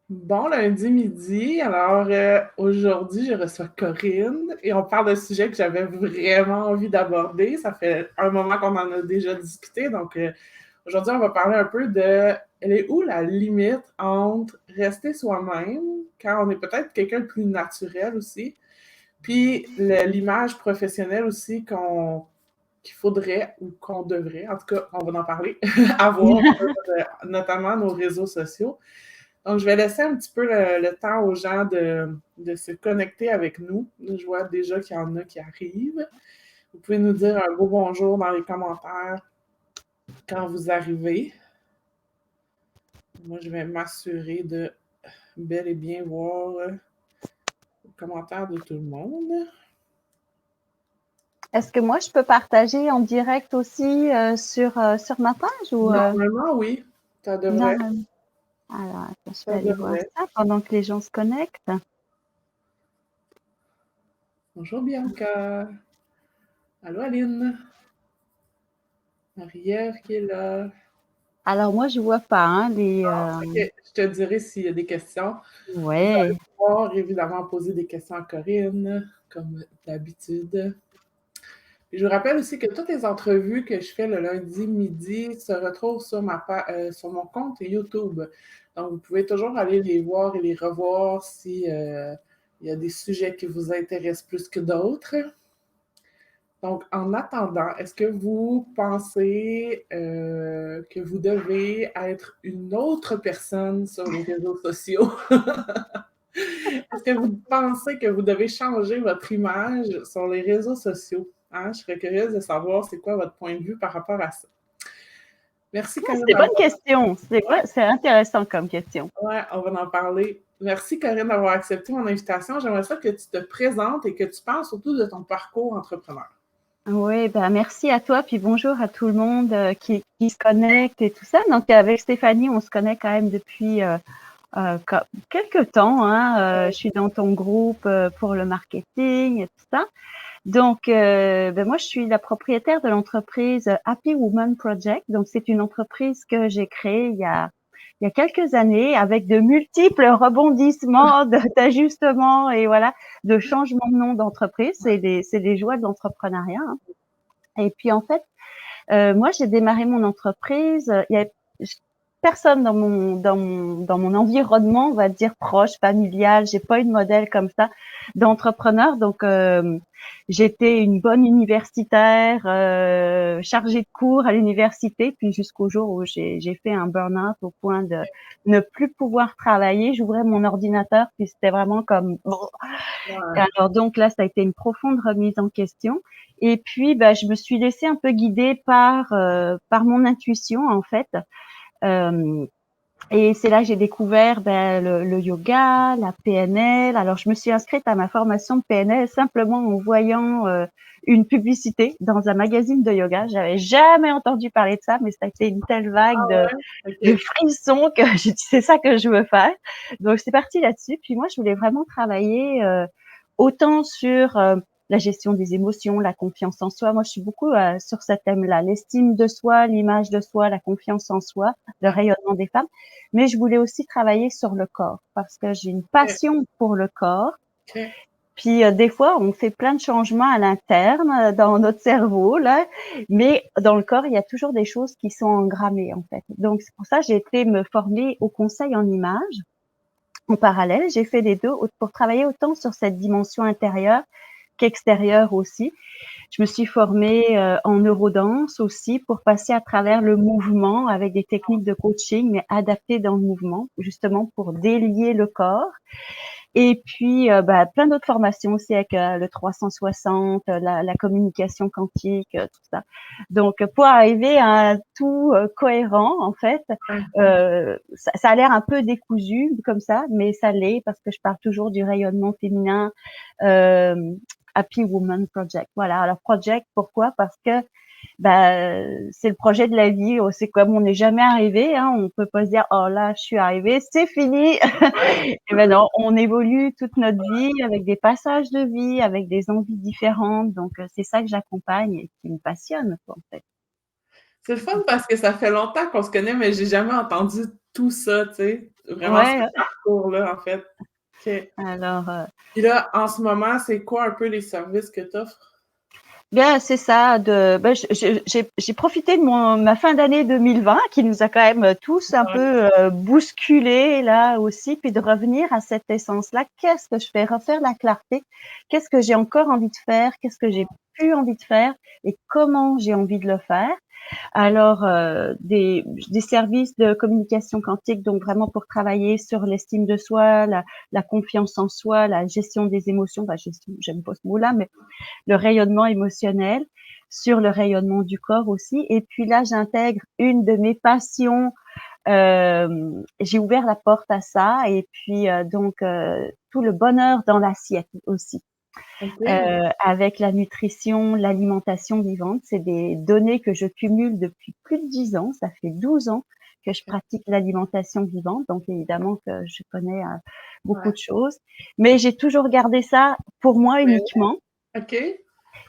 Bon lundi midi. Alors, aujourd'hui, je reçois Corinne et on parle d'un sujet que j'avais vraiment envie d'aborder. Ça fait un moment qu'on en a déjà discuté. Donc, aujourd'hui, on va parler un peu de elle est où la limite entre rester soi-même, quand on est peut-être quelqu'un de plus naturel aussi, puis l'image professionnelle aussi qu'il faudrait ou qu'on devrait, en tout cas, on va en parler, avoir sur notamment nos réseaux sociaux. Donc, je vais laisser un petit peu le temps aux gens de se connecter avec nous. Je vois déjà qu'il y en a qui arrivent. Vous pouvez nous dire un beau bonjour dans les commentaires quand vous arrivez. Moi, je vais m'assurer de bel et bien voir les commentaires de tout le monde. Est-ce que moi, je peux partager en direct aussi sur ma page Normalement, oui, ça devrait. Non. Alors, attends, je vais Ça aller voir devrait. ça pendant que les gens se connectent. Bonjour Bianca. Allô Aline. Marie-Ève qui est là. Alors, moi, je vois pas les. Ok, je te dirai s'il y a des questions. Vous allez Ouais. pouvoir évidemment poser des questions à Corinne, comme d'habitude. Et je vous rappelle aussi que toutes les entrevues que je fais le lundi midi se retrouvent sur mon compte YouTube. Donc, vous pouvez toujours aller les voir et les revoir si il y a des sujets qui vous intéressent plus que d'autres. Donc, en attendant, est-ce que vous pensez que vous devez être une autre personne sur les réseaux sociaux? Est-ce que vous pensez que vous devez changer votre image sur les réseaux sociaux? Hein? Je serais curieuse de savoir c'est quoi votre point de vue par rapport à ça. Merci Corinne C'est une bonne d'avoir. question. Ouais, C'est intéressant comme question. ouais, on va en parler. Merci Corinne d'avoir accepté mon invitation. J'aimerais ça que tu te présentes et que tu parles surtout de ton parcours entrepreneur. Oui, ben merci à toi, puis bonjour à tout le monde qui se connecte et tout ça. Donc, avec Stéphanie, on se connaît quand même depuis quelques temps. Je suis dans ton groupe pour le marketing et tout ça. Donc, moi, je suis la propriétaire de l'entreprise Happy Woman Project. Donc, c'est une entreprise que j'ai créée il y a quelques années avec de multiples rebondissements, d'ajustements et voilà, de changements de nom d'entreprise. C'est des joies de l'entrepreneuriat. Et puis, en fait, moi, j'ai démarré mon entreprise. Il y a personne dans mon environnement, on va dire proche, familial. J'ai pas eu de modèle comme ça d'entrepreneur. Donc, j'étais une bonne universitaire, chargée de cours à l'université, puis jusqu'au jour où j'ai fait un burn-out au point de ne plus pouvoir travailler. J'ouvrais mon ordinateur, puis c'était vraiment comme Ouais. alors donc là, ça a été une profonde remise en question. Et puis, je me suis laissée un peu guider par mon intuition en fait. Euh, et c'est là que j'ai découvert le yoga, la PNL. Alors je me suis inscrite à ma formation de PNL simplement en voyant une publicité dans un magazine de yoga. J'avais jamais entendu parler de ça, mais ça a été une telle vague Ah ouais? de OK. frissons que j'ai dit c'est ça que je veux faire. Donc c'est parti là-dessus. Puis moi, je voulais vraiment travailler autant sur la gestion des émotions, la confiance en soi. Moi, je suis beaucoup sur ce thème-là, l'estime de soi, l'image de soi, la confiance en soi, le rayonnement des femmes. Mais je voulais aussi travailler sur le corps parce que j'ai une OK. passion pour le corps. OK. Puis des fois, on fait plein de changements à l'interne dans notre cerveau, là, mais dans le corps, il y a toujours des choses qui sont engrammées en fait. Donc c'est pour ça que j'ai été me former au conseil en images. En parallèle, j'ai fait les deux pour travailler autant sur cette dimension intérieure qu'extérieure aussi. Je me suis formée en neurodanse aussi pour passer à travers le mouvement avec des techniques de coaching, mais adaptées dans le mouvement, justement pour délier le corps. Et puis, plein d'autres formations aussi avec le 360, la communication quantique, tout ça. Donc, pour arriver à un tout cohérent, en fait, Ouais. ça a l'air un peu décousu comme ça, mais ça l'est parce que je parle toujours du rayonnement féminin. Euh, Happy Woman Project. Voilà. Alors, project, pourquoi? Parce que c'est le projet de la vie. C'est comme on n'est jamais arrivé. On peut pas se dire oh là, je suis arrivé, c'est fini. Et ben non, on évolue toute notre vie avec des passages de vie, avec des envies différentes. Donc c'est ça que j'accompagne et qui me passionne, quoi, en fait. C'est le fun parce que ça fait longtemps qu'on se connaît, mais j'ai jamais entendu tout ça, tu sais, vraiment ce Ouais, parcours-là, en fait. OK. alors, Puis là, en ce moment, c'est quoi un peu les services que tu offres? bien, c'est ça. J'ai profité de ma fin d'année 2020 qui nous a quand même tous un peu bousculés là aussi, puis de revenir à cette essence-là. Qu'est-ce que je fais? Refaire la clarté. Qu'est-ce que j'ai encore envie de faire? Qu'est-ce que j'ai plus envie de faire? Et comment j'ai envie de le faire? Alors, des services de communication quantique, donc vraiment pour travailler sur l'estime de soi, la confiance en soi, la gestion des émotions. Bah, gestion, j'aime pas ce mot-là, mais le rayonnement émotionnel, sur le rayonnement du corps aussi. Et puis là, j'intègre une de mes passions. J'ai ouvert la porte à ça. Et puis tout le bonheur dans l'assiette aussi. OK. Avec la nutrition, l'alimentation vivante, c'est des données que je cumule depuis plus de 10 ans. Ça fait 12 ans que je pratique l'alimentation vivante. Donc évidemment que je connais beaucoup Ouais. de choses, mais j'ai toujours gardé ça pour moi Ouais. uniquement. OK.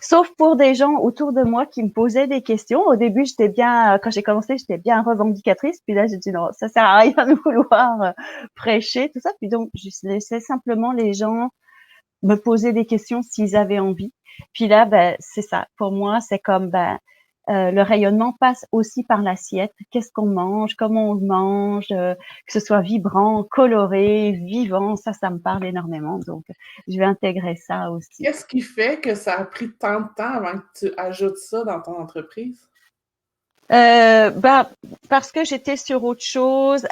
Sauf pour des gens autour de moi qui me posaient des questions. Au début, j'étais bien, quand j'ai commencé, j'étais bien revendicatrice. Puis là, j'ai dit non, ça sert à rien de vouloir prêcher, tout ça. Puis donc, je laissais simplement les gens me poser des questions s'ils avaient envie. Puis là, ben, c'est ça. Pour moi, c'est comme, ben, le rayonnement passe aussi par l'assiette. Qu'est-ce qu'on mange, comment on le mange, que ce soit vibrant, coloré, vivant, ça me parle énormément. Donc, je vais intégrer ça aussi. Qu'est-ce qui fait que ça a pris tant de temps avant que tu ajoutes ça dans ton entreprise? Bah, parce que j'étais sur autre chose.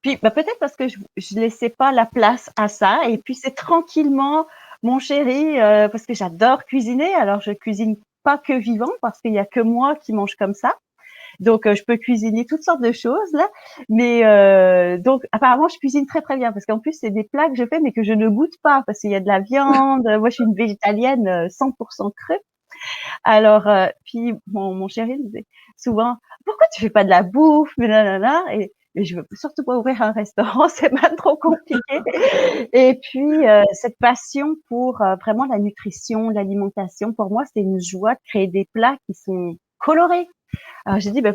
Puis bah, peut-être parce que je laissais pas la place à ça. Et puis c'est tranquillement, mon chéri, parce que j'adore cuisiner. Alors je cuisine pas que vivant parce qu'il y a que moi qui mange comme ça. Donc je peux cuisiner toutes sortes de choses là. Mais donc apparemment je cuisine très très bien parce qu'en plus c'est des plats que je fais mais que je ne goûte pas parce qu'il y a de la viande. Moi je suis une végétalienne 100% crue. Alors, puis mon chéri me disait souvent: «Pourquoi tu fais pas de la bouffe? Mais nanana» et je veux surtout pas ouvrir un restaurant, c'est pas trop compliqué. Et puis, cette passion pour, vraiment la nutrition, l'alimentation, pour moi, c'est une joie de créer des plats qui sont colorés. Alors j'ai dit: «Bah,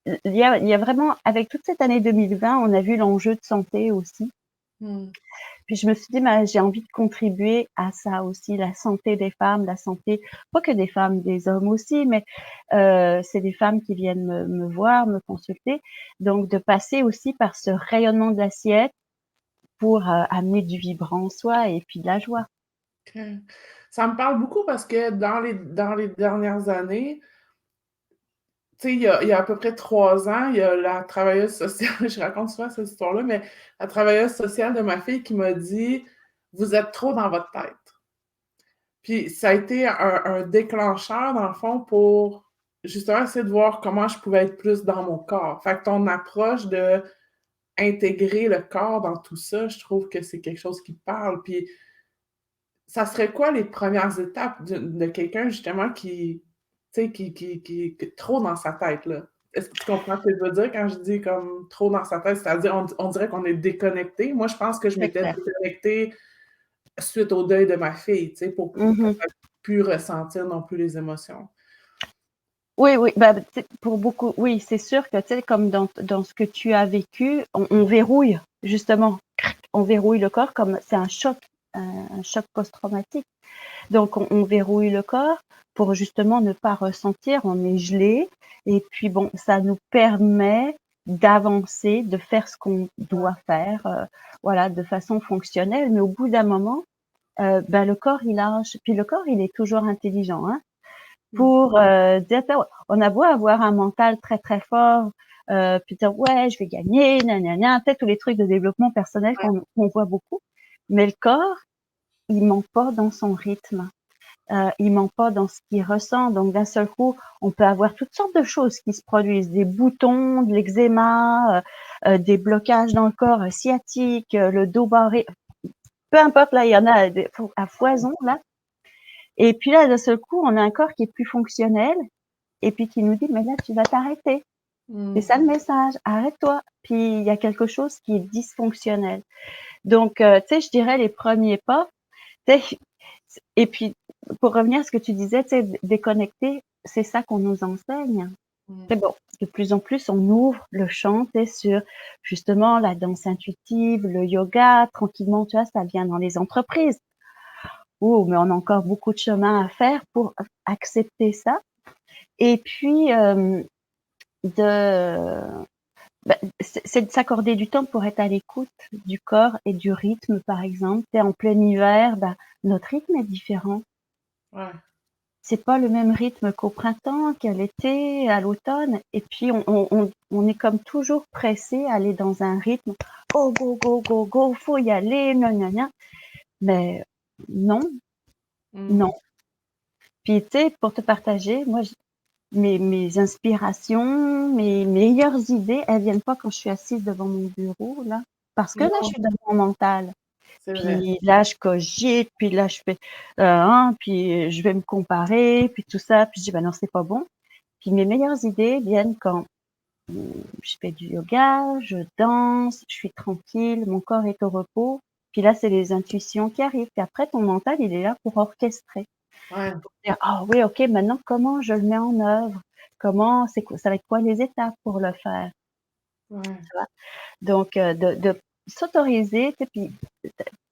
il y a vraiment avec toute cette année 2020, on a vu l'enjeu de santé aussi. Mmh. Puis je me suis dit, bah, j'ai envie de contribuer à ça aussi, la santé des femmes, la santé, pas que des femmes, des hommes aussi, mais c'est des femmes qui viennent me voir, me consulter. Donc de passer aussi par ce rayonnement de l'assiette pour amener du vibrant en soi et puis de la joie. OK. Ça me parle beaucoup parce que dans les dernières années, tu sais, il y a à peu près 3 ans, il y a la travailleuse sociale je raconte souvent cette histoire-là, mais la travailleuse sociale de ma fille qui m'a dit: «Vous êtes trop dans votre tête». Puis ça a été un déclencheur dans le fond pour justement essayer de voir comment je pouvais être plus dans mon corps. Fait que ton approche d'intégrer le corps dans tout ça, je trouve que c'est quelque chose qui parle. Puis ça serait quoi les premières étapes de quelqu'un justement qui, tu sais, qui est trop dans sa tête, là? Est-ce que tu comprends ce que je veux dire quand je dis comme trop dans sa tête? C'est-à-dire on dirait qu'on est déconnecté. Moi, je pense que je C'est m'étais clair. déconnectée suite au deuil de ma fille, tu sais, pour Mhm. peut-être plus ressentir non plus les émotions. Oui, oui, bah, tu sais, pour beaucoup, oui, c'est sûr que, tu sais, comme dans ce que tu as vécu, on verrouille, justement, on verrouille le corps comme c'est un choc post-traumatique. Donc, on verrouille le corps pour justement ne pas ressentir, on est gelé. Et puis, bon, ça nous permet d'avancer, de faire ce qu'on doit faire, voilà, de façon fonctionnelle. Mais au bout d'un moment, ben, le corps, il lâche. Puis le corps, il est toujours intelligent, hein, Mmh. pour dire, on a beau avoir un mental très, très fort, puis dire, ouais, je vais gagner, nanana, peut-être tous les trucs de développement personnel qu'on voit beaucoup. Mais le corps, il ment pas dans son rythme. Il ment pas dans ce qu'il ressent. Donc, d'un seul coup, on peut avoir toutes sortes de choses qui se produisent, des boutons, de l'eczéma, des blocages dans le corps sciatique, le dos barré. Peu importe, là, il y en a à foison, là. Et puis là, d'un seul coup, on a un corps qui est plus fonctionnel et puis qui nous dit, mais là, tu vas t'arrêter. C'est Mmh. ça le message, arrête-toi. Puis, il y a quelque chose qui est dysfonctionnel. Donc, tu sais, je dirais les premiers pas, tu sais, et puis, pour revenir à ce que tu disais, tu sais, déconnecter, c'est ça qu'on nous enseigne. C'est bon. De plus en plus, on ouvre le champ, tu sais, sur justement la danse intuitive, le yoga, tranquillement, tu vois, ça vient dans les entreprises. Oh, mais on a encore beaucoup de chemin à faire pour accepter ça. Et puis, de c'est de s'accorder du temps pour être à l'écoute du corps et du rythme, par exemple. Tu en plein hiver, notre rythme est différent. Ouais. C'est pas le même rythme qu'au printemps, qu'à l'été, à l'automne. Et puis, on est comme toujours pressé à aller dans un rythme. Go, go, go, go, go, faut y aller, gna. Mais non, Mm. non. Puis, tu sais, pour te partager, moi, mes inspirations, mes meilleures idées, elles viennent pas quand je suis assise devant mon bureau, là. Parce que là, je Non, suis dans mon mental. c'est vrai. Puis là, je cogite, puis là, je fais, puis je vais me comparer, puis tout ça. Puis je dis, ben non, c'est pas bon. Puis mes meilleures idées viennent quand je fais du yoga, je danse, je suis tranquille, mon corps est au repos. Puis là, c'est les intuitions qui arrivent. Puis après, ton mental, il est là pour orchestrer. Ouais. Pour dire, ah oui, ok, maintenant, comment je le mets en œuvre? Comment, c'est quoi, ça va être quoi les étapes pour le faire? Ouais. Tu vois? Donc, de s'autoriser, tu sais, puis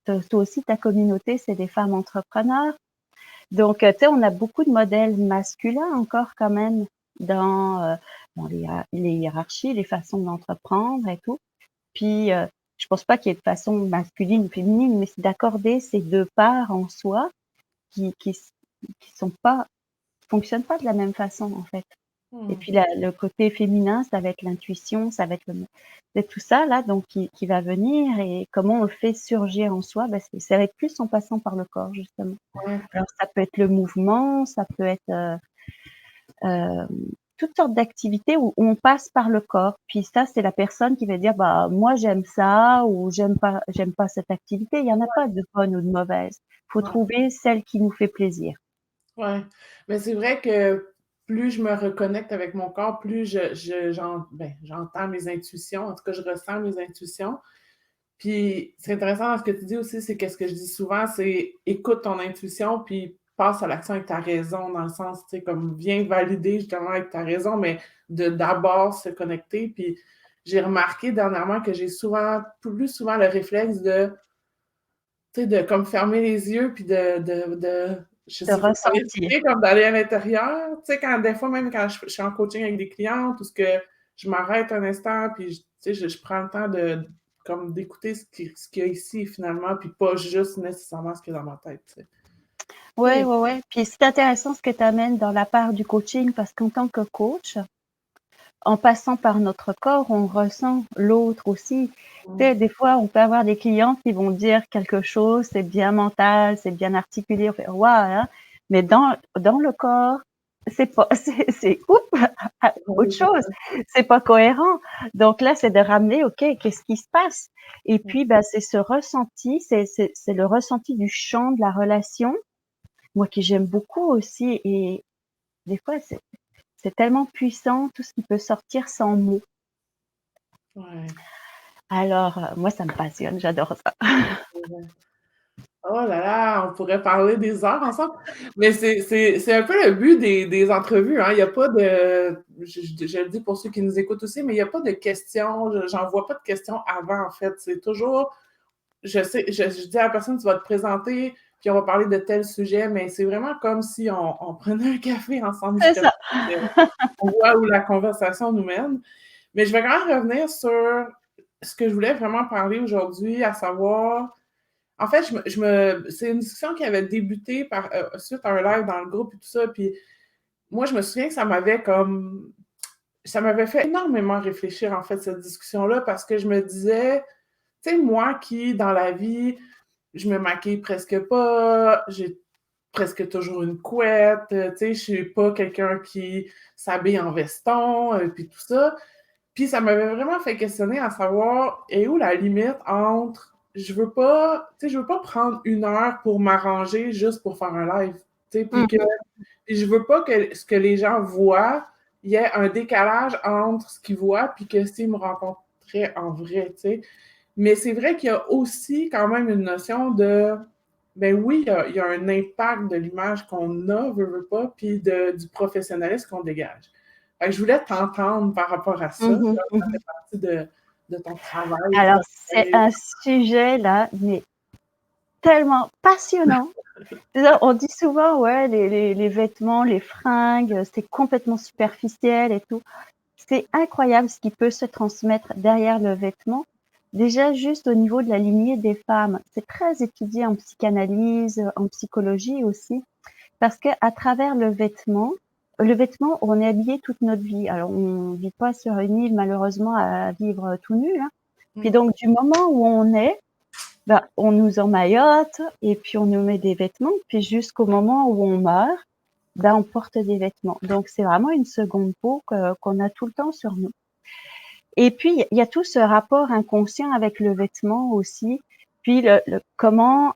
toi aussi, ta communauté, c'est des femmes entrepreneurs. Donc, tu sais, on a beaucoup de modèles masculins encore quand même dans les hiérarchies, les façons d'entreprendre et tout. Puis, je pense pas qu'il y ait de façon masculine ou féminine, mais c'est d'accorder ces deux parts en soi qui sont pas, fonctionnent pas de la même façon en fait. Et Mm. puis le côté féminin, ça va être l'intuition, ça va être c'est tout ça là, donc qui va venir et comment on le fait surgir en soi, ça va être plus en passant par le corps justement. Ouais. Alors ça peut être le mouvement, ça peut être euh, toutes sortes d'activités où on passe par le corps. Puis ça, c'est la personne qui va dire, bah moi j'aime ça ou j'aime pas cette activité. Il y en a pas de bonne ou de mauvaise. Faut Ouais. trouver celle qui nous fait plaisir. Ouais. Mais c'est vrai que plus je me reconnecte avec mon corps, plus j'entends mes intuitions. En tout cas, je ressens mes intuitions. Puis c'est intéressant dans ce que tu dis aussi, c'est que ce que je dis souvent, c'est écoute ton intuition, puis passe à l'action avec ta raison, dans le sens, tu sais, comme viens valider justement avec ta raison, mais de d'abord se connecter. Puis j'ai remarqué dernièrement que j'ai plus souvent le réflexe de, tu sais, de comme fermer les yeux, puis je De sais pas comment ressentir. l'expliquer, comme d'aller à l'intérieur. Tu sais, quand des fois, même quand je suis en coaching avec des clientes, ou ce que je m'arrête un instant, puis tu sais, je prends le temps de comme d'écouter ce qu'il y a ici finalement, puis pas juste nécessairement ce qu'il y a dans ma tête. Tu sais. Ouais, Oui. ouais, ouais. Puis c'est intéressant ce que tu amènes dans la part du coaching parce qu'en tant que coach, en passant par notre corps, on ressent l'autre aussi. Tu sais, des fois, on peut avoir des clients qui vont dire quelque chose, c'est bien mental, c'est bien articulé, on fait waouh, hein. Mais dans le corps, c'est pas, c'est oups, autre Oui, c'est chose. ça. C'est pas cohérent. Donc là, c'est de ramener, ok, qu'est-ce qui se passe? Et Mm. puis, c'est ce ressenti, c'est le ressenti du champ de la relation. Moi qui j'aime beaucoup aussi, et des fois, c'est tellement puissant tout ce qui peut sortir sans mots. Ouais. Alors, moi, ça me passionne, j'adore ça. Oh là là, on pourrait parler des heures ensemble, mais c'est un peu le but des entrevues, hein. Il y a pas de je le dis pour ceux qui nous écoutent aussi, mais il y a pas de questions, j'envoie pas de questions avant, en fait. C'est toujours je dis à la personne: «Tu vas te présenter, puis on va parler de tel sujet», mais c'est vraiment comme si on prenait un café ensemble C'est justement, ça. puis on voit où la conversation nous mène. Mais je vais quand même revenir sur ce que je voulais vraiment parler aujourd'hui, à savoir en fait, c'est une discussion qui avait débuté suite à un live dans le groupe et tout ça. Puis moi, je me souviens que ça m'avait fait énormément réfléchir, en fait, cette discussion-là, parce que je me disais, tu sais, moi qui, dans la vie, je me maquille presque pas, j'ai presque toujours une couette, tu sais, je suis pas quelqu'un qui s'habille en veston, puis tout ça. Puis ça m'avait vraiment fait questionner à savoir, est où la limite entre je veux pas prendre une heure pour m'arranger juste pour faire un live, tu sais, Mmh. puis je veux pas que ce que les gens voient, il y ait un décalage entre ce qu'ils voient puis que s'ils me rencontraient en vrai, tu sais. Mais c'est vrai qu'il y a aussi quand même une notion de, ben oui, il y a un impact de l'image qu'on a, veut pas, puis du professionnalisme qu'on dégage. Je voulais t'entendre par rapport à ça. Mhm, Ça fait mhm. partie de ton travail. Alors, c'est un sujet là, mais tellement passionnant. On dit souvent, ouais, les vêtements, les fringues, c'est complètement superficiel et tout. C'est incroyable ce qui peut se transmettre derrière le vêtement. Déjà, juste au niveau de la lignée des femmes, c'est très étudié en psychanalyse, en psychologie aussi, parce que à travers le vêtement, on est habillé toute notre vie. Alors, on vit pas sur une île, malheureusement, à vivre tout nu, hein. Puis donc, du moment où on est, ben, on nous emmaillote et puis on nous met des vêtements. Puis jusqu'au moment où on meurt, ben, on porte des vêtements. Donc, c'est vraiment une seconde peau qu'on a tout le temps sur nous. Et puis, il y a tout ce rapport inconscient avec le vêtement aussi. Puis, comment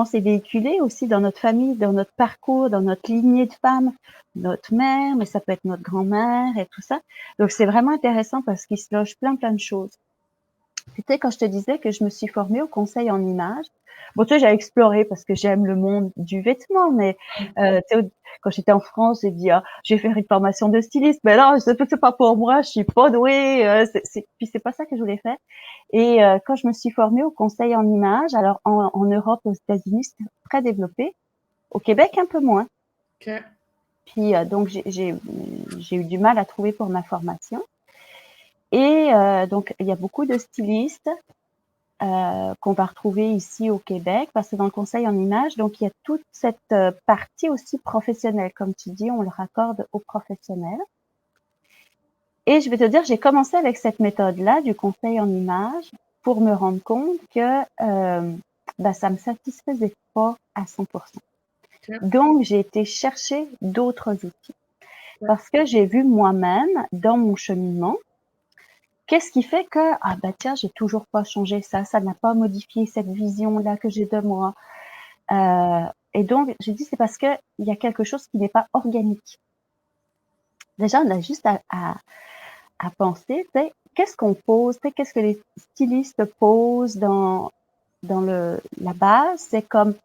c'est véhiculé aussi dans notre famille, dans notre parcours, dans notre lignée de femmes, notre mère, mais ça peut être notre grand-mère et tout ça. Donc, c'est vraiment intéressant parce qu'il se loge plein de choses. C'était quand je te disais que je me suis formée au conseil en images. Bon, tu sais, j'ai exploré parce que j'aime le monde du vêtement, mais quand j'étais en France, j'ai dit, je vais faire une formation de styliste. Mais non, c'est pas pour moi, je suis pas douée. Puis c'est pas ça que je voulais faire. Et quand je me suis formée au conseil en images, alors en Europe, aux États-Unis, c'était très développé. Au Québec, un peu moins. OK. Puis donc j'ai eu du mal à trouver pour ma formation. Et donc il y a beaucoup de stylistes qu'on va retrouver ici au Québec, parce que dans le conseil en images, donc il y a toute cette partie aussi professionnelle. Comme tu dis, on le raccorde aux professionnels. Et je vais te dire, j'ai commencé avec cette méthode-là du conseil en images pour me rendre compte que ça me satisfaisait pas à 100%. OK. Donc, j'ai été chercher d'autres outils. Parce que j'ai vu moi-même, dans mon cheminement, qu'est-ce qui fait que, tiens, j'ai toujours pas changé ça, ça n'a pas modifié cette vision-là que j'ai de moi. Et donc, j'ai dit, c'est parce que il y a quelque chose qui n'est pas organique. Déjà, on a juste à penser, tu sais, qu'est-ce qu'on pose, tu sais, qu'est-ce que les stylistes posent dans la base, c'est comme,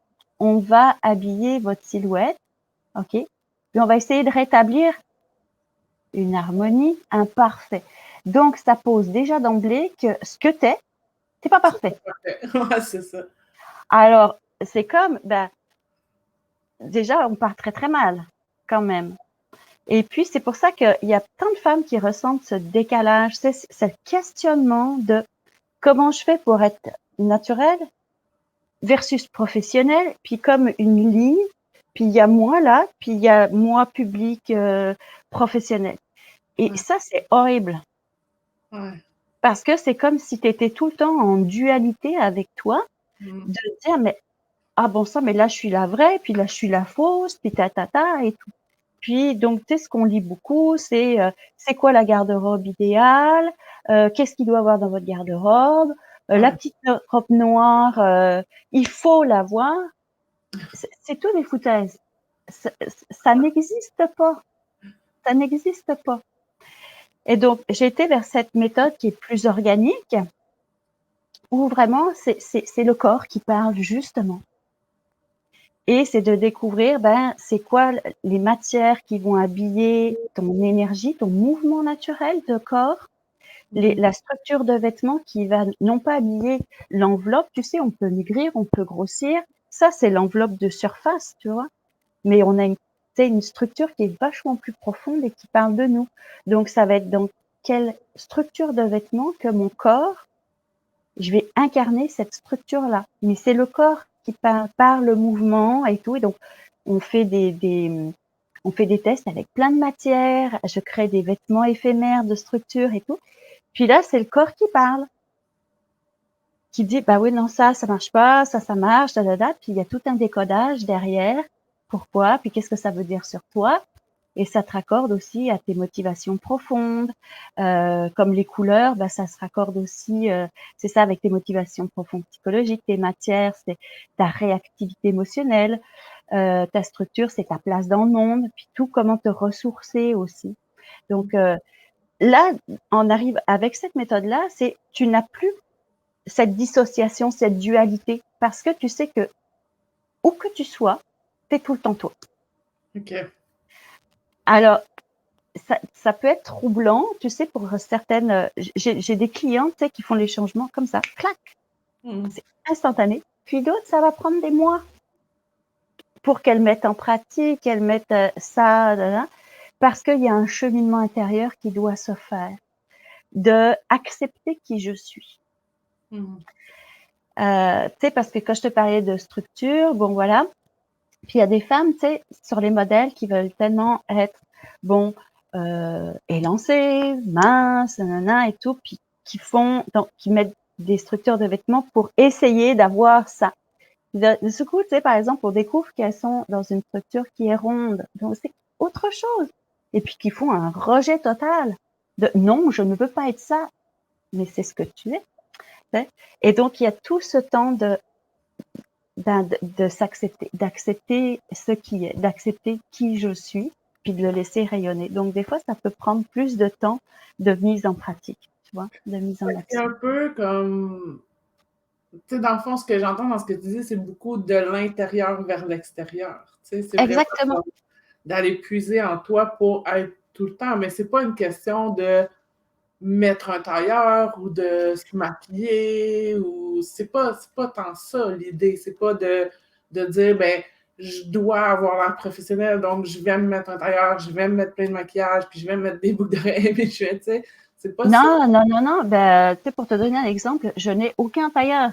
on va habiller votre silhouette, ok, puis on va essayer de rétablir une harmonie, un parfait. Donc, ça pose déjà d'emblée que ce que t'es pas parfait. Ouais, c'est ça. Alors, c'est comme, déjà, on part très mal, quand même. Et puis, c'est pour ça qu'il y a tant de femmes qui ressentent ce décalage, ce questionnement de comment je fais pour être naturelle versus professionnelle, puis comme une ligne, puis il y a moi là, puis il y a moi public professionnel. Et ça, c'est horrible. Ouais. Parce que c'est comme si tu étais tout le temps en dualité avec toi, de te dire, mais bon ça, mais là je suis la vraie, puis là je suis la fausse, puis et tout. Puis donc tu sais ce qu'on lit beaucoup, c'est quoi la garde-robe idéale, qu'est-ce qu'il doit avoir dans votre garde-robe, la petite robe noire, il faut l'avoir. C'est tout des foutaises. Ça n'existe pas. Ça n'existe pas. Et donc j'ai été vers cette méthode qui est plus organique, où vraiment c'est le corps qui parle justement. Et c'est de découvrir, c'est quoi les matières qui vont habiller ton énergie, ton mouvement naturel de corps, la structure de vêtements qui va non pas habiller l'enveloppe, tu sais, on peut maigrir, on peut grossir, ça c'est l'enveloppe de surface, tu vois, mais on a une structure qui est vachement plus profonde et qui parle de nous. Donc ça va être dans quelle structure de vêtements que mon corps, je vais incarner cette structure-là. Mais c'est le corps qui parle par le mouvement et tout. Et donc, on fait on fait des tests avec plein de matières. Je crée des vêtements éphémères de structure et tout. Puis là, c'est le corps qui parle, qui dit, oui, non, ça marche pas, ça marche, Puis il y a tout un décodage derrière. Pourquoi? Puis qu'est-ce que ça veut dire sur toi? Et ça te raccorde aussi à tes motivations profondes, comme les couleurs, ça se raccorde aussi, c'est ça, avec tes motivations profondes psychologiques, tes matières, c'est ta réactivité émotionnelle, ta structure, c'est ta place dans le monde, puis tout, comment te ressourcer aussi. Donc là, on arrive avec cette méthode-là, c'est tu n'as plus cette dissociation, cette dualité, parce que tu sais que où que tu sois, t'es tout le temps toi. OK. Alors, ça peut être troublant, tu sais, pour certaines. J'ai des clients, tu sais, qui font les changements comme ça, clac, c'est instantané. Puis d'autres, ça va prendre des mois pour qu'elles mettent en pratique, qu'elles mettent ça, là, parce qu'il y a un cheminement intérieur qui doit se faire, de accepter qui je suis. Tu sais, parce que quand je te parlais de structure, bon voilà, puis il y a des femmes, tu sais, sur les modèles qui veulent tellement être, bon, élancées, minces, nanana et tout, puis qui mettent des structures de vêtements pour essayer d'avoir ça. De ce coup, tu sais, par exemple, on découvre qu'elles sont dans une structure qui est ronde, donc c'est autre chose. Et puis qui font un rejet total de non, je ne veux pas être ça, mais c'est ce que tu es. Et donc, il y a tout ce temps de s'accepter, d'accepter ce qui est, d'accepter qui je suis, puis de le laisser rayonner. Donc, des fois, ça peut prendre plus de temps de mise en pratique, tu vois, de mise en action. C'est un peu comme, tu sais, dans le fond, ce que j'entends dans ce que tu dis, c'est beaucoup de l'intérieur vers l'extérieur. Tu sais, c'est vraiment Exactement. d'aller puiser en toi pour être tout le temps, mais c'est pas une question de mettre un tailleur ou de se maquiller ou c'est pas tant ça l'idée, c'est pas de dire ben je dois avoir l'air professionnel donc je vais me mettre un tailleur, je vais me mettre plein de maquillage puis je vais me mettre des boucles d'oreilles puis je vais tu sais, c'est pas ça. Non. Ben, tu sais, pour te donner un exemple, je n'ai aucun tailleur.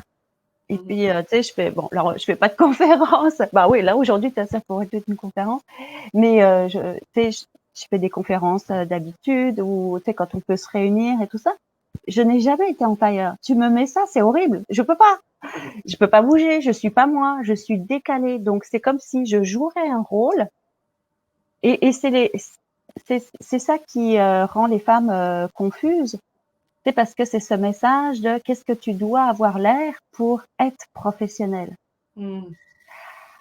Et puis, tu sais, je fais pas de conférence. Bah oui, là, aujourd'hui, ça pourrait être une conférence. Mais, tu sais, je fais des conférences d'habitude ou, tu sais, quand on peut se réunir et tout ça. Je n'ai jamais été en tailleur. Tu me mets ça, c'est horrible. Je peux pas. Je peux pas bouger. Je suis pas moi. Je suis décalée. Donc, c'est comme si je jouerais un rôle. Et c'est ça qui rend les femmes confuses. C'est parce que c'est ce message de qu'est-ce que tu dois avoir l'air pour être professionnel.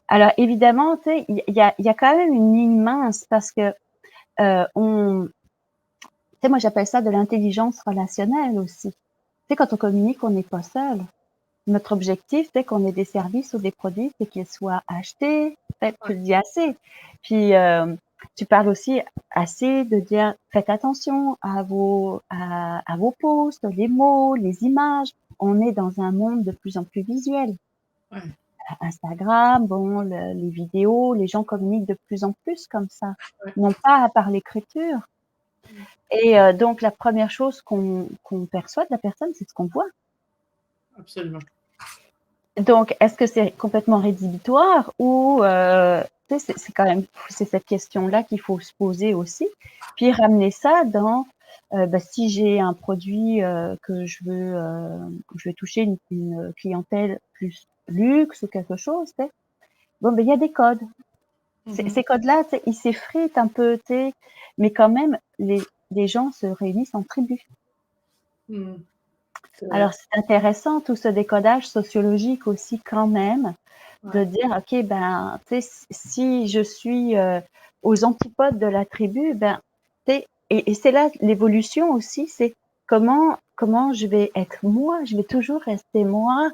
Alors évidemment, tu sais, il y a quand même une ligne mince parce que tu sais, moi j'appelle ça de l'intelligence relationnelle aussi. Tu sais, quand on communique, on n'est pas seul. Notre objectif, c'est qu'on ait des services ou des produits, c'est qu'ils soient achetés. Peut-être tu le dis assez. Puis tu parles aussi assez de dire faites attention à vos posts, les mots, les images. On est dans un monde de plus en plus visuel. Ouais. Instagram, bon, les vidéos, les gens communiquent de plus en plus comme ça, Ouais. non pas par l'écriture. Et donc la première chose qu'on perçoit de la personne, c'est ce qu'on voit. Absolument. Donc, est-ce que c'est complètement rédhibitoire ou c'est quand même c'est cette question-là qu'il faut se poser aussi, puis ramener ça dans si j'ai un produit que je veux toucher une clientèle plus luxe ou quelque chose, bon ben il y a des codes. Ces codes-là, ils s'effritent un peu, mais quand même les gens se réunissent en tribu. Alors, c'est intéressant tout ce décodage sociologique aussi quand même, de dire, OK, ben, tu sais, si je suis aux antipodes de la tribu, ben, tu sais, et c'est là l'évolution aussi, c'est comment je vais être moi, je vais toujours rester moi,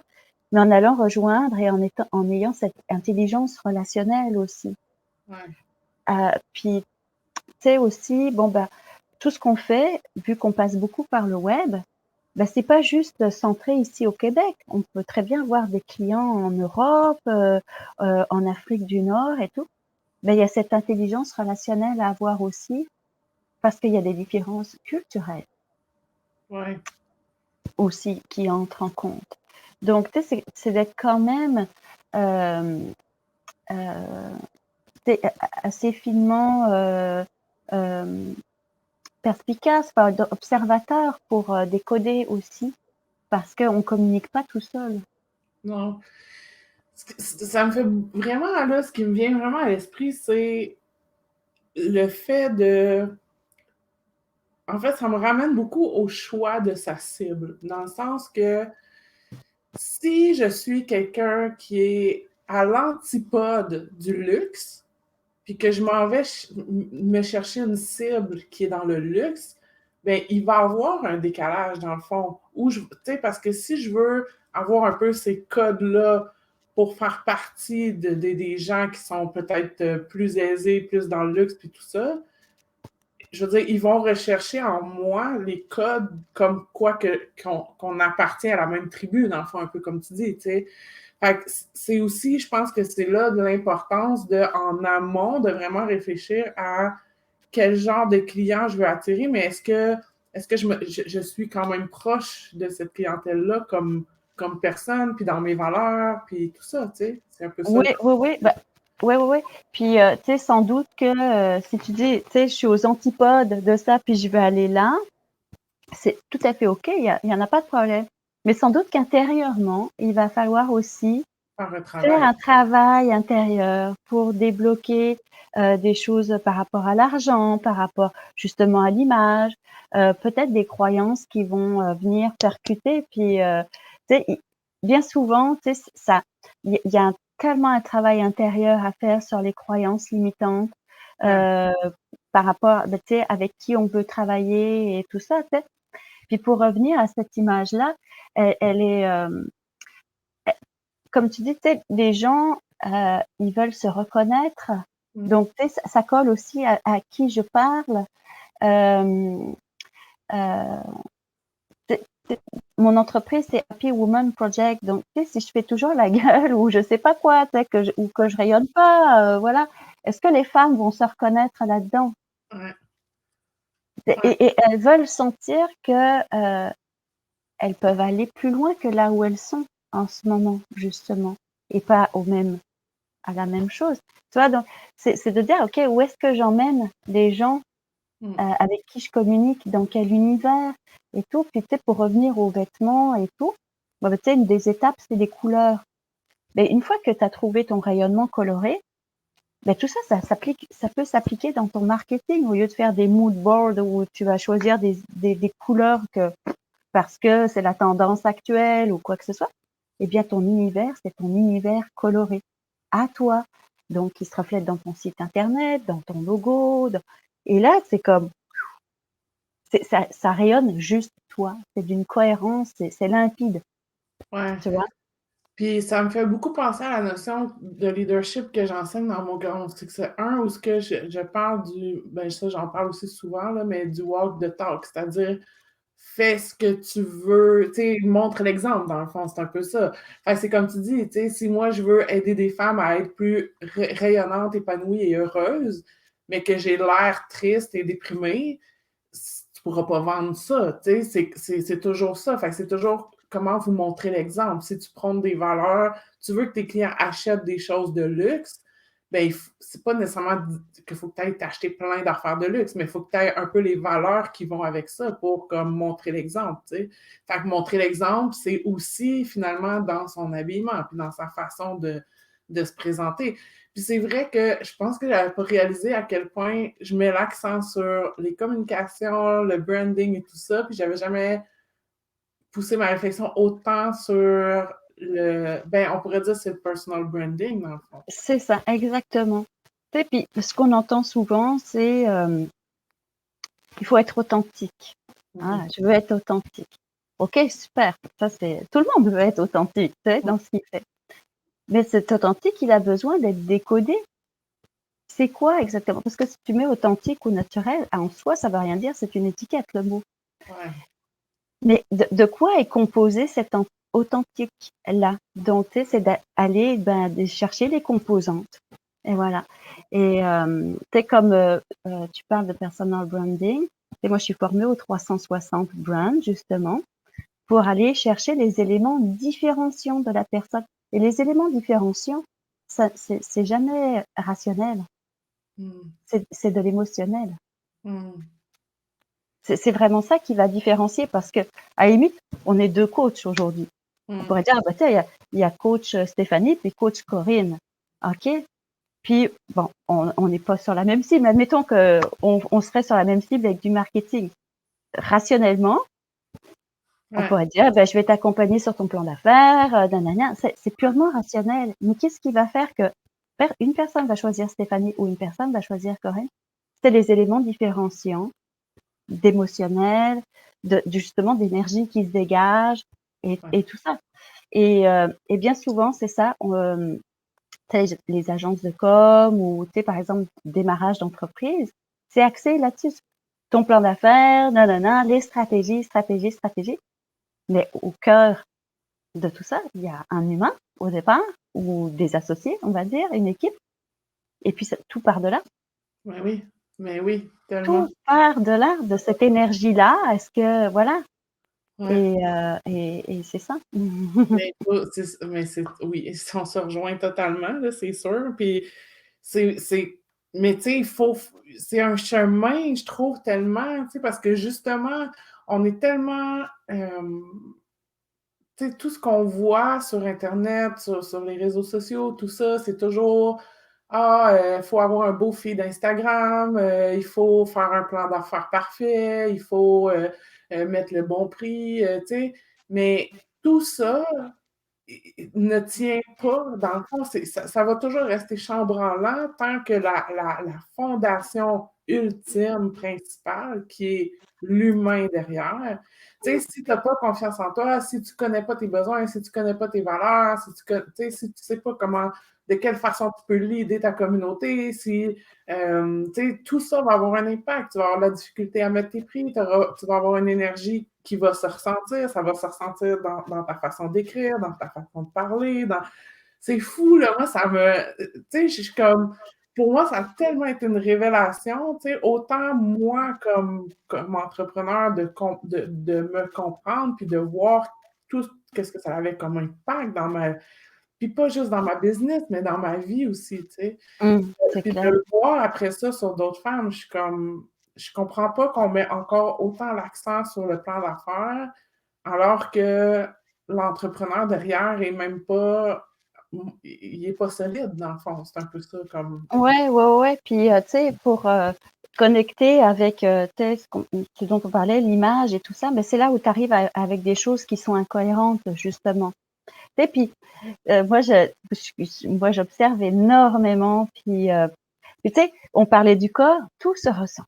mais en allant rejoindre et en ayant cette intelligence relationnelle aussi. Puis, tu sais aussi, bon, ben, tout ce qu'on fait, vu qu'on passe beaucoup par le web, ben, c'est pas juste centré ici au Québec. On peut très bien avoir des clients en Europe, en Afrique du Nord et tout. Ben, il y a cette intelligence relationnelle à avoir aussi parce qu'il y a des différences culturelles aussi qui entrent en compte. Donc, tu sais, c'est d'être quand même assez finement perspicace, observateur pour décoder aussi parce qu'on ne communique pas tout seul. Non. Ça me fait vraiment, là, ce qui me vient vraiment à l'esprit, c'est le fait de... En fait, ça me ramène beaucoup au choix de sa cible, dans le sens que si je suis quelqu'un qui est à l'antipode du luxe, puis que je m'en vais me chercher une cible qui est dans le luxe, ben il va y avoir un décalage dans le fond. Parce que si je veux avoir un peu ces codes-là pour faire partie des gens qui sont peut-être plus aisés, plus dans le luxe, puis tout ça, je veux dire, ils vont rechercher en moi les codes comme quoi qu'on appartient à la même tribu, dans le fond, un peu comme tu dis, tu sais. Fait que c'est aussi, je pense que c'est là de l'importance de, en amont, de vraiment réfléchir à quel genre de client je veux attirer, mais est-ce que je suis quand même proche de cette clientèle-là comme personne, puis dans mes valeurs, puis tout ça, tu sais. C'est un peu ça. Oui, oui, oui. Bah, ouais, ouais, ouais. Puis, tu sais, sans doute que si tu dis, tu sais, je suis aux antipodes de ça, puis je veux aller là, c'est tout à fait OK, il y en a pas de problème. Mais sans doute qu'intérieurement, il va falloir aussi Faire un faire travail. un travail intérieur pour débloquer des choses par rapport à l'argent, par rapport justement à l'image, peut-être des croyances qui vont venir percuter. Puis, tu sais, bien souvent, tu sais, ça, il y a tellement un travail intérieur à faire sur les croyances limitantes Ouais. euh, par rapport, ben, tu sais, avec qui on veut travailler et tout ça. Tu sais. Puis pour revenir à cette image-là, elle est comme tu dis, tu sais, les gens, ils veulent se reconnaître. Mm. Donc, tu sais, ça colle aussi à qui je parle. Euh, euh, Mon entreprise, c'est Happy Woman Project. Donc, tu sais, si je fais toujours la gueule ou je sais pas quoi, tu sais, ou que je rayonne pas, voilà. Est-ce que les femmes vont se reconnaître là-dedans? Ouais. Ouais. Et elles veulent sentir que elles peuvent aller plus loin que là où elles sont en ce moment, justement, et pas à la même chose. Tu vois, donc, c'est de dire, OK, où est-ce que j'emmène les gens Mm. avec qui je communique, dans quel univers et tout. Puis, tu sais, pour revenir aux vêtements et tout, bon, tu sais, une des étapes, c'est les couleurs. Mais une fois que tu as trouvé ton rayonnement coloré, ben, tout ça, ça peut s'appliquer dans ton marketing au lieu de faire des mood boards où tu vas choisir des couleurs parce que c'est la tendance actuelle ou quoi que ce soit. Eh bien, ton univers, c'est ton univers coloré à toi. Donc, qui se reflète dans ton site internet, dans ton logo. Et là, c'est comme, ça rayonne juste toi. C'est d'une cohérence, c'est limpide, Ouais. tu vois. Puis ça me fait beaucoup penser à la notion de leadership que j'enseigne dans mon grand succès 1, où ce que je parle ben ça j'en parle aussi souvent, là, mais du walk the talk, c'est-à-dire fais ce que tu veux, tu sais, montre l'exemple dans le fond, c'est un peu ça. Fait que c'est comme tu dis, tu sais, si moi je veux aider des femmes à être plus rayonnantes, épanouies et heureuses, mais que j'ai l'air triste et déprimée, tu pourras pas vendre ça, tu sais, c'est toujours ça. Fait que c'est toujours comment vous montrer l'exemple. Si tu prônes des valeurs, tu veux que tes clients achètent des choses de luxe, ben, c'est pas nécessairement qu'il faut que tu ailles t'acheter plein d'affaires de luxe, mais il faut que tu aies un peu les valeurs qui vont avec ça pour comme montrer l'exemple, tu sais. Fait que montrer l'exemple, c'est aussi finalement dans son habillement, puis dans sa façon de se présenter. Puis c'est vrai que je pense que j'avais pas réalisé à quel point je mets l'accent sur les communications, le branding et tout ça, puis j'avais jamais poussé ma réflexion autant sur ben, on pourrait dire c'est le personal branding dans le fond. C'est ça, exactement. Et puis, ce qu'on entend souvent, c'est il faut être authentique. Mhm. Ah, je veux être authentique. OK, super. Ça, c'est tout le monde veut être authentique, tu sais, dans ce qu'il fait. Mais cet authentique, il a besoin d'être décodé. C'est quoi exactement? Parce que si tu mets authentique ou naturel, en soi, ça veut rien dire, c'est une étiquette, le mot. Ouais. Mais de quoi est composé cet authentique-là? Donc, tu sais, c'est d'aller de chercher les composantes. Et voilà. Et tu sais, comme tu parles de personal branding, et moi, je suis formée au 360 brand, justement, pour aller chercher les éléments différenciants de la personne. Et les éléments différenciants, ça, c'est jamais rationnel. Mm. C'est de l'émotionnel. Mm. C'est vraiment ça qui va différencier parce que, à la limite, on est deux coachs aujourd'hui. On Mm. pourrait dire, ah, bah, tiens, il y a coach Stéphanie puis coach Corinne. OK? Puis, bon, on n'est pas sur la même cible. Admettons on serait sur la même cible avec du marketing. Rationnellement, on Ouais. pourrait dire, ah, ben, je vais t'accompagner sur ton plan d'affaires, nanana. C'est purement rationnel. Mais qu'est-ce qui va faire que une personne va choisir Stéphanie ou une personne va choisir Corinne? C'est les éléments différenciants d'émotionnel, justement d'énergie qui se dégage Ouais. et tout ça. Et bien souvent, c'est ça, les agences de com ou par exemple démarrage d'entreprise, c'est axé là-dessus. ton plan d'affaires, nanana, les stratégies, stratégies, stratégies. Mais au cœur de tout ça, il y a un humain au départ, ou des associés, on va dire, une équipe. Et puis tout part de là. Mais oui, tellement. Tout part de là, de cette énergie-là. Est-ce que, voilà. Ouais. Et c'est ça. Oui, on se rejoint totalement, là, c'est sûr. Puis mais tu sais, c'est un chemin, je trouve, tellement, tu sais, parce que justement, on est tellement, tu sais, tout ce qu'on voit sur Internet, sur les réseaux sociaux, tout ça, c'est toujours il faut avoir un beau feed Instagram, il faut faire un plan d'affaires parfait, il faut mettre le bon prix, tu sais. Mais tout ça ne tient pas, dans le fond, ça va toujours rester chambranlant tant que la fondation ultime, principale, qui est l'humain derrière. Tu sais, si tu n'as pas confiance en toi, si tu ne connais pas tes besoins, si tu ne connais pas tes valeurs, si tu ne sais pas de quelle façon tu peux l'aider ta communauté, si tout ça va avoir un impact. Tu vas avoir la difficulté à mettre tes prix, tu vas avoir une énergie qui va se ressentir, ça va se ressentir dans ta façon d'écrire, dans ta façon de parler. C'est fou, là, moi, ça me. Tu sais, je suis comme. Pour moi, ça a tellement été une révélation, tu sais, autant moi, comme entrepreneur, de me comprendre, puis de voir tout ce que ça avait comme impact dans ma. Puis pas juste dans ma business, mais dans ma vie aussi, tu sais. C'est Puis de clair. le voir après ça sur d'autres femmes, je suis comme, je comprends pas qu'on met encore autant l'accent sur le plan d'affaires, alors que l'entrepreneur derrière est même pas, il est pas solide dans le fond. C'est un peu ça comme. Ouais. Puis, tu sais, pour connecter avec ce dont on parlait, l'image et tout ça, mais c'est là où tu arrives avec des choses qui sont incohérentes, justement. Tu sais, puis moi, j'observe énormément. Puis, tu sais, on parlait du corps, tout se ressent.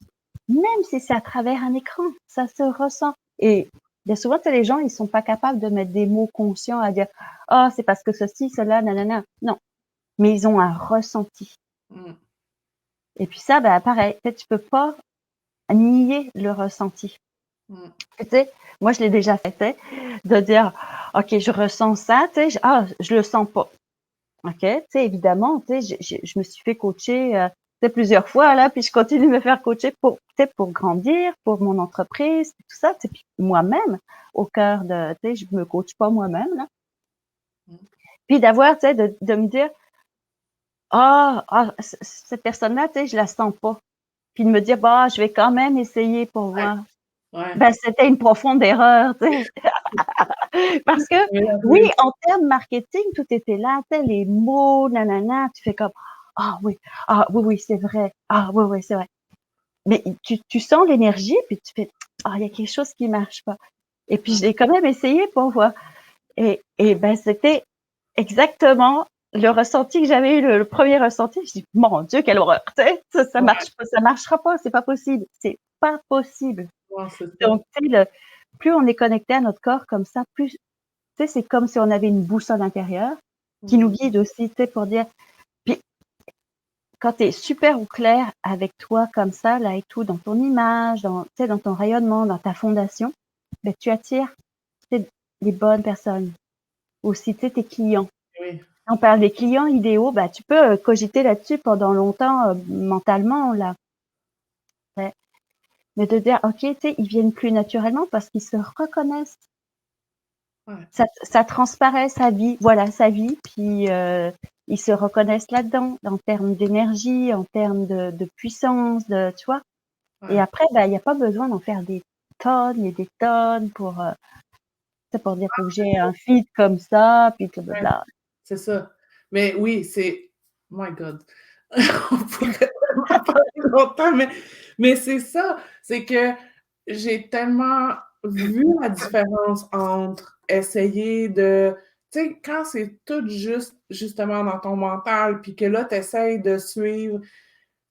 Même si c'est à travers un écran, ça se ressent. Et bien souvent, tu sais, les gens, ils sont pas capables de mettre des mots conscients à dire, ah, c'est parce que ceci, cela, nanana. Non. Mais ils ont un ressenti. Mm, Et puis ça, ben, pareil, tu sais, tu peux pas nier le ressenti. mm, Tu sais, moi, je l'ai déjà fait, tu sais, de dire, OK, je ressens ça, tu sais, je le sens pas. OK, tu sais, évidemment, tu sais, je me suis fait coacher, tu sais, plusieurs fois, là, puis je continue de me faire coacher tu sais, pour grandir, pour mon entreprise, tout ça, tu sais, puis moi-même, au cœur de, tu sais, je me coach pas moi-même, là. mm. Puis d'avoir, tu sais, de me dire, cette personne-là, tu sais, je la sens pas. Puis de me dire, bah, je vais quand même essayer pour Ouais, voir. ouais. Ben, c'était une profonde erreur, tu sais. Parce que, oui, en termes marketing, tout était là, tu sais, les mots, nanana, tu fais comme, oui, c'est vrai. Ah, oui, c'est vrai. Mais tu sens l'énergie, puis tu fais, il y a quelque chose qui marche pas. Et puis, je l'ai quand même essayé pour voir. Et ben, c'était exactement le ressenti que j'avais eu, le premier ressenti. Je dis, mon Dieu, quelle horreur, tu sais, ça marche pas, ça marchera pas, c'est pas possible. C'est pas possible. Ouais, c'est ça. Donc, tu sais, plus on est connecté à notre corps comme ça, plus, tu sais, c'est comme si on avait une boussole intérieure qui nous Mm, guide aussi, tu sais, pour dire. Puis, quand tu es super au clair avec toi comme ça, là et tout, dans ton image, tu sais, dans ton rayonnement, dans ta fondation, ben, tu attires, tu sais, les bonnes personnes. Aussi, tu sais, tes clients. oui. On parle des clients idéaux, bah, tu peux cogiter là-dessus pendant longtemps, mentalement, là. Ouais. Mais de dire, OK, tu sais, ils viennent plus naturellement parce qu'ils se reconnaissent. Ouais. Ça transparaît sa vie, voilà, sa vie, puis ils se reconnaissent là-dedans, en termes d'énergie, en termes de puissance, tu vois. Et Ouais. après, bah, il n'y a pas besoin d'en faire des tonnes et des tonnes pour dire faut que j'ai un feed comme ça, puis Ouais, blablabla. c'est ça. Mais oui, c'est. My God. On pourrait tellement parler longtemps, mais c'est ça. C'est que j'ai tellement vu la différence entre essayer de. Tu sais, quand c'est tout juste, justement, dans ton mental, puis que là, tu essayes de suivre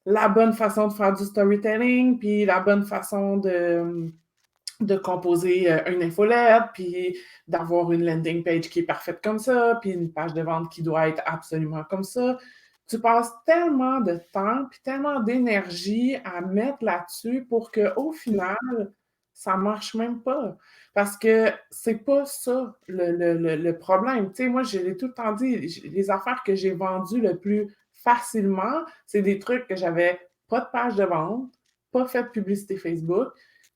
la bonne façon de faire du storytelling, puis la bonne façon de composer une infolette, puis d'avoir une landing page qui est parfaite comme ça, puis une page de vente qui doit être absolument comme ça. tu passes tellement de temps puis tellement d'énergie à mettre là-dessus pour qu'au final, ça marche même pas. Parce que c'est pas ça le problème. Tu sais, moi, je l'ai tout le temps dit, les affaires que j'ai vendues le plus facilement, c'est des trucs que j'avais pas de page de vente, pas fait de publicité Facebook.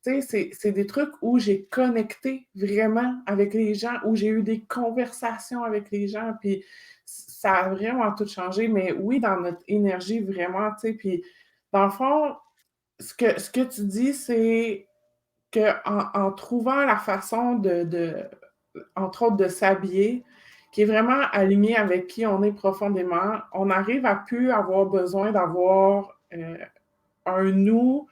Tu sais, c'est des trucs où j'ai connecté vraiment avec les gens, où j'ai eu des conversations avec les gens, puis ça a vraiment tout changé. Mais oui, dans notre énergie, vraiment, tu sais, puis dans le fond, ce que tu dis, c'est qu'en trouvant la façon entre autres, de s'habiller, qui est vraiment alignée avec qui on est profondément, on arrive à plus avoir besoin d'avoir un nous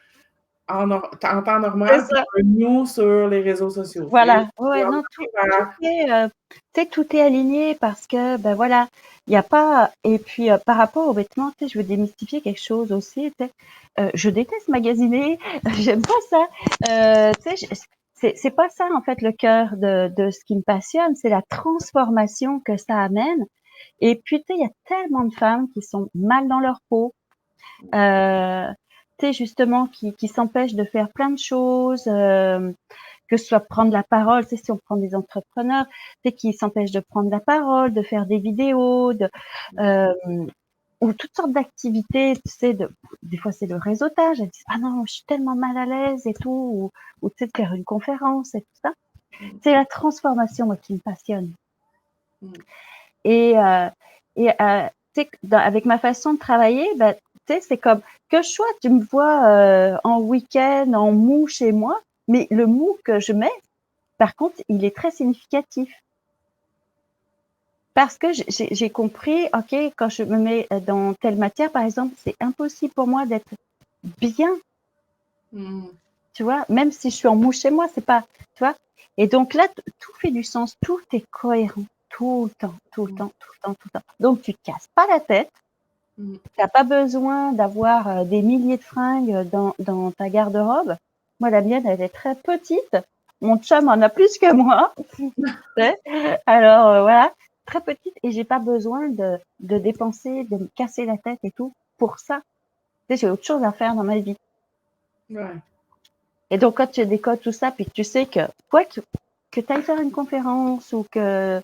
en temps C'est normal, puis ça. un nous sur les réseaux sociaux. Tu sais. Voilà, ouais, On non, arrive à... tu sais, tout est aligné parce que, ben voilà, il y a pas. Et puis par rapport aux vêtements, tu sais, je veux démystifier quelque chose aussi. Tu sais, je déteste magasiner, j'aime pas ça. Tu sais, c'est pas ça en fait le cœur de ce qui me passionne, c'est la transformation que ça amène. Et puis tu sais, il y a tellement de femmes qui sont mal dans leur peau. Euh, Tu sais, justement, qui s'empêchent de faire plein de choses. Que ce soit prendre la parole, tu sais, si on prend des entrepreneurs, tu sais, qui s'empêchent de prendre la parole, de faire des vidéos, euh, ou toutes sortes d'activités, tu sais, des fois c'est le réseautage, elles disent, ah non, je suis tellement mal à l'aise et tout, ou tu sais, de faire une conférence et tout ça. C'est la transformation, moi, qui me passionne. Et, tu sais, avec ma façon de travailler, ben, tu sais, c'est comme que je sois, tu me vois en week-end, en mou chez moi, mais le mou que je mets, par contre, il est très significatif. Parce que j'ai compris, OK, quand je me mets dans telle matière, par exemple, c'est impossible pour moi d'être bien, tu vois, même si je suis en mou chez moi, c'est pas, tu vois. Et donc là, tout fait du sens, tout est cohérent, tout le temps, tout le temps, tout le temps, tout le temps. Donc tu te casses pas la tête, t'as pas besoin d'avoir des milliers de fringues dans ta garde-robe. Moi, la mienne, elle est très petite. Mon chum en a plus que moi. Alors voilà, très petite et j'ai pas besoin de dépenser, de me casser la tête et tout pour ça. Tu sais, j'ai autre chose à faire dans ma vie. Ouais. Et donc quand tu décodes tout ça, puis tu sais que quoi que tu ailles faire une conférence ou que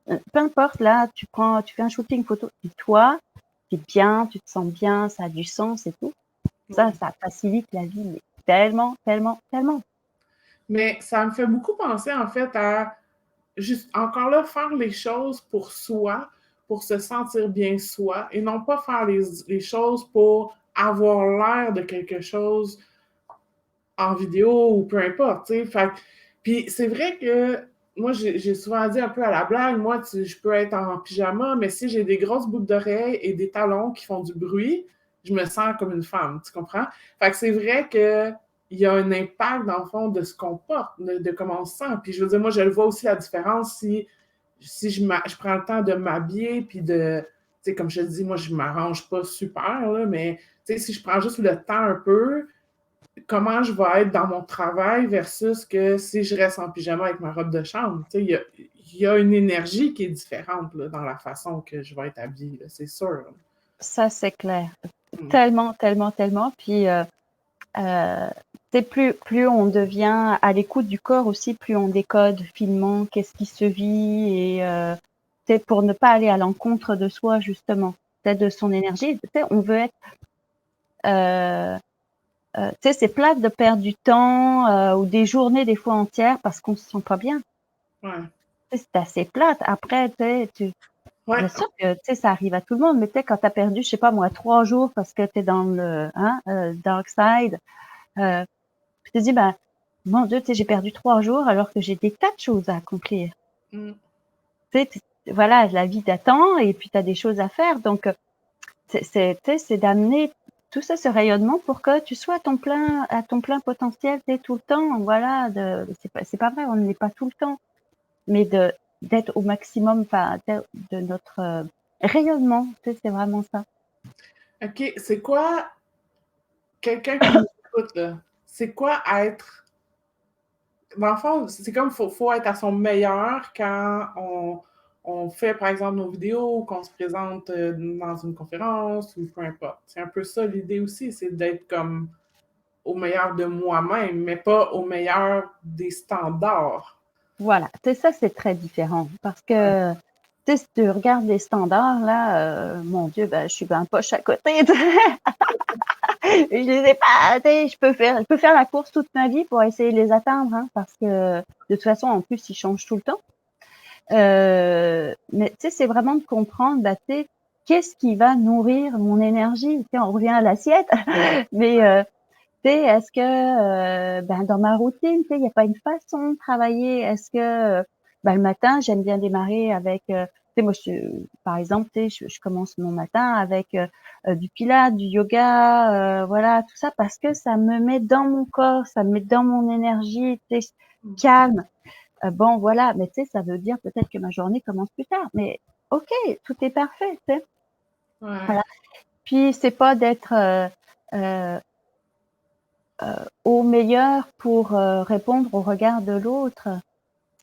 peu importe, là, tu fais un shooting photo et toi, tu es bien, tu te sens bien, ça a du sens et tout. Ça facilite la vie, mais tellement, tellement, tellement. Mais ça me fait beaucoup penser, en fait, à juste encore là, faire les choses pour soi, pour se sentir bien soi, et non pas faire les choses pour avoir l'air de quelque chose en vidéo ou peu importe. Puis c'est vrai que moi, j'ai souvent dit un peu à la blague, moi, je peux être en pyjama, mais si j'ai des grosses boucles d'oreilles et des talons qui font du bruit, je me sens comme une femme, tu comprends? Fait que c'est vrai que il y a un impact, dans le fond, de ce qu'on porte, de comment on se sent. Puis je veux dire, moi, je le vois aussi la différence si je prends le temps de m'habiller, puis de, tu sais, comme je te dis, moi, je m'arrange pas super, là, mais tu sais, si je prends juste le temps un peu, comment je vais être dans mon travail versus que si je reste en pyjama avec ma robe de chambre. Tu sais, il y a une énergie qui est différente là, dans la façon que je vais être habillée, là, c'est sûr. Ça, c'est clair. Mm. Tellement, tellement, tellement. Puis c'est plus on devient à l'écoute du corps aussi, plus on décode finement qu'est-ce qui se vit et c'est pour ne pas aller à l'encontre de soi justement, c'est de son énergie. Tu sais, on veut être, tu sais, c'est plate de perdre du temps ou des journées des fois entières parce qu'on se sent pas bien. Ouais. Tu sais, c'est assez plate. Après, tu sais, Ouais. bien sûr que tu sais, ça arrive à tout le monde, mais tu sais, quand t'as perdu, je sais pas moi, 3 jours parce que t'es dans le dark side. Je te dis, ben, mon Dieu, tu sais, j'ai perdu 3 jours alors que j'ai des tas de choses à accomplir. Mm. Tu sais, voilà, la vie t'attend et puis tu as des choses à faire. Donc, c'est d'amener tout ça, ce rayonnement pour que tu sois à ton plein potentiel, tu sais, tout le temps. Voilà, c'est pas vrai, on n'est pas tout le temps, mais d'être au maximum, enfin, de notre rayonnement, tu sais, c'est vraiment ça. OK, c'est quoi, quelqu'un qui nous écoute, là, c'est quoi être, dans le fond, c'est comme faut être à son meilleur quand on fait, par exemple, nos vidéos ou qu'on se présente dans une conférence ou peu importe. C'est un peu ça l'idée aussi, c'est d'être comme au meilleur de moi-même, mais pas au meilleur des standards. Voilà, tu sais, ça, c'est très différent parce que, tu sais, si tu regardes les standards, là, mon Dieu, ben, je suis ben poche à côté. Je les ai pas, tu sais, je peux faire la course toute ma vie pour essayer de les atteindre, hein, parce que de toute façon, en plus, ils changent tout le temps. Mais tu sais, c'est vraiment de comprendre, bah, tu sais, qu'est-ce qui va nourrir mon énergie? Tu sais, on revient à l'assiette, mais tu sais, est-ce que ben, dans ma routine, tu sais, il n'y a pas une façon de travailler? Est-ce que ben, le matin, j'aime bien démarrer avec, tu sais, moi, par exemple, tu sais, je commence mon matin avec du pilates, du yoga, voilà, tout ça, parce que ça me met dans mon corps, ça me met dans mon énergie, tu sais, calme. Bon, voilà, mais tu sais, ça veut dire peut-être que ma journée commence plus tard, mais ok, tout est parfait, tu sais. Ouais. Voilà. Puis c'est pas d'être euh, au meilleur pour répondre au regard de l'autre.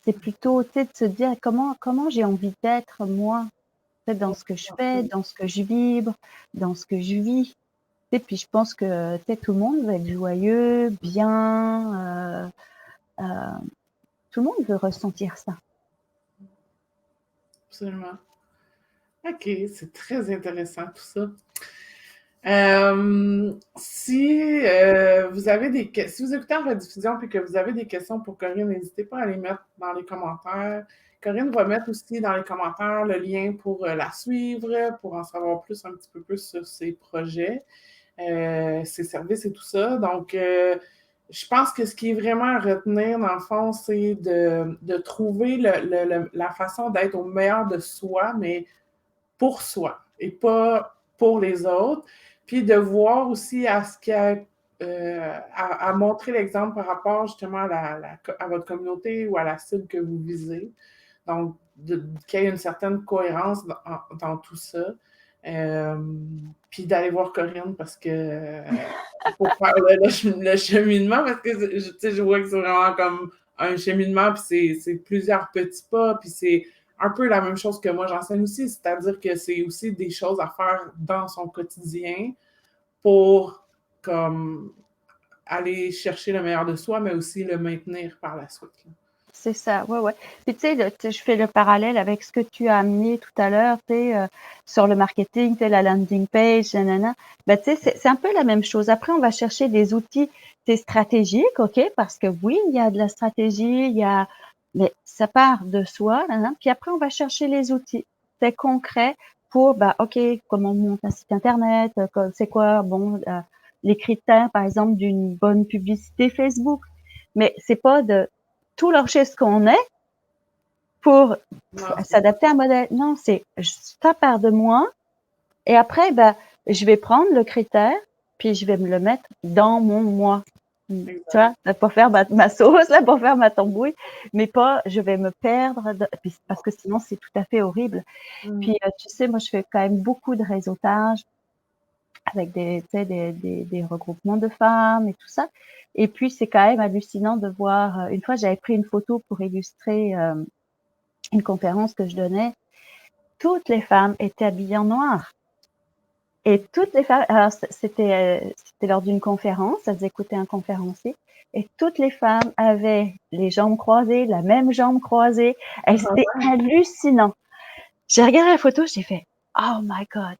C'est plutôt, tu sais, de se dire comment j'ai envie d'être moi, tu sais, dans ce que je fais, dans ce que je vibre, dans ce que je vis. Tu sais, puis je pense que tu sais, tout le monde veut être joyeux, bien. Tout le monde veut ressentir ça. Absolument. OK, c'est très intéressant tout ça. Si vous avez si vous écoutez en rediffusion et que vous avez des questions pour Corinne, n'hésitez pas à les mettre dans les commentaires. Corinne va mettre aussi dans les commentaires le lien pour la suivre, pour en savoir plus, un petit peu plus sur ses projets, ses services et tout ça. Donc, je pense que ce qui est vraiment à retenir, dans le fond, c'est de trouver la façon d'être au meilleur de soi, mais pour soi et pas pour les autres. Puis de voir aussi à ce qu'il y a, à montrer l'exemple par rapport justement à votre communauté ou à la cible que vous visez. Donc, qu'il y ait une certaine cohérence dans tout ça. Puis d'aller voir Corinne parce que pour faire le cheminement, parce que je vois que c'est vraiment comme un cheminement, puis c'est plusieurs petits pas, puis c'est un peu la même chose que moi j'enseigne aussi, c'est-à-dire que c'est aussi des choses à faire dans son quotidien pour comme aller chercher le meilleur de soi, mais aussi le maintenir par la suite. C'est ça, ouais, ouais. Puis tu sais, je fais le parallèle avec ce que tu as amené tout à l'heure, tu sais, sur le marketing, tu sais, la landing page, nanana. Ben, tu sais, c'est un peu la même chose. Après, on va chercher des outils, tu sais, stratégiques, OK? Parce que oui, il y a de la stratégie, mais ça part de soi, nanana. Puis après, on va chercher les outils, c'est concret pour, bah, OK, comment on monte un site internet, c'est quoi, bon, les critères, par exemple, d'une bonne publicité Facebook. Mais c'est pas de tout lâcher ce qu'on est pour s'adapter à un modèle. Non, c'est ça part de moi et après, ben, je vais prendre le critère puis je vais me le mettre dans mon moi. Tu vois, pour faire ma sauce, là, pour faire ma tambouille, mais pas, je vais me perdre, parce que sinon c'est tout à fait horrible. Puis, tu sais, moi, je fais quand même beaucoup de réseautage avec des regroupements de femmes et tout ça. Et puis, c'est quand même hallucinant de voir, une fois, j'avais pris une photo pour illustrer une conférence que je donnais. Toutes les femmes étaient habillées en noir. Et toutes les femmes, alors c'était lors d'une conférence, elles écoutaient un conférencier, et toutes les femmes avaient les jambes croisées, la même jambe croisée. Et c'était hallucinant. J'ai regardé la photo, j'ai fait, oh my God.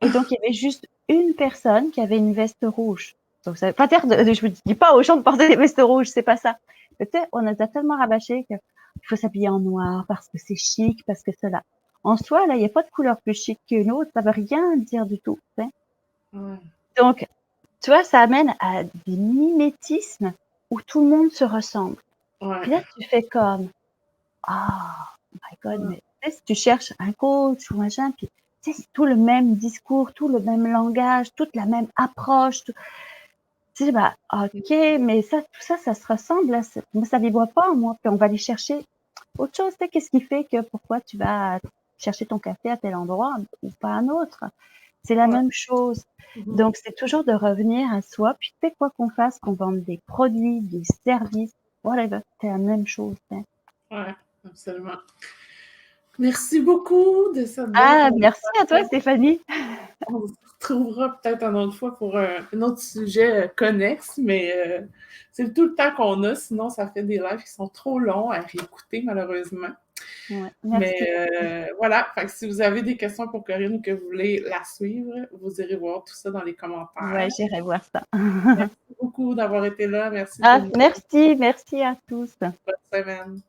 Et donc, il y avait juste une personne qui avait une veste rouge. Donc, ça veut pas dire, je me dis pas aux gens de porter des vestes rouges, c'est pas ça. Peut-être, on a tellement rabâché qu'il faut s'habiller en noir parce que c'est chic, parce que cela. En soi, là, il n'y a pas de couleur plus chic qu'une autre, ça veut rien dire du tout. Hein. Donc, tu vois, ça amène à des mimétismes où tout le monde se ressemble. Puis là, tu fais comme, my God, mais tu sais, si tu cherches un coach ou machin, puis tu sais, c'est tout le même discours, tout le même langage, toute la même approche. Tu sais, bah, ok, mais ça, tout ça, ça se ressemble. Là, moi, ça vibre pas en moi. Puis on va aller chercher autre chose. Tu sais, qu'est-ce qui fait que pourquoi tu vas chercher ton café à tel endroit ou pas un autre? C'est la même chose. Donc, c'est toujours de revenir à soi. Puis, tu sais, quoi qu'on fasse, qu'on vende des produits, des services, whatever, c'est la même chose. Hein. Ouais, absolument. Merci beaucoup de cette belle Ah, conversation. merci à toi, Stéphanie. On se retrouvera peut-être une autre fois pour un autre sujet connexe, mais c'est tout le temps qu'on a, sinon ça fait des lives qui sont trop longs à réécouter malheureusement. Ouais, Mais merci. voilà, fait que si vous avez des questions pour Corinne ou que vous voulez la suivre, vous irez voir tout ça dans les commentaires. Ouais, j'irai voir ça. Merci beaucoup d'avoir été là. Merci tout Ah, le monde. merci à tous. Bonne semaine.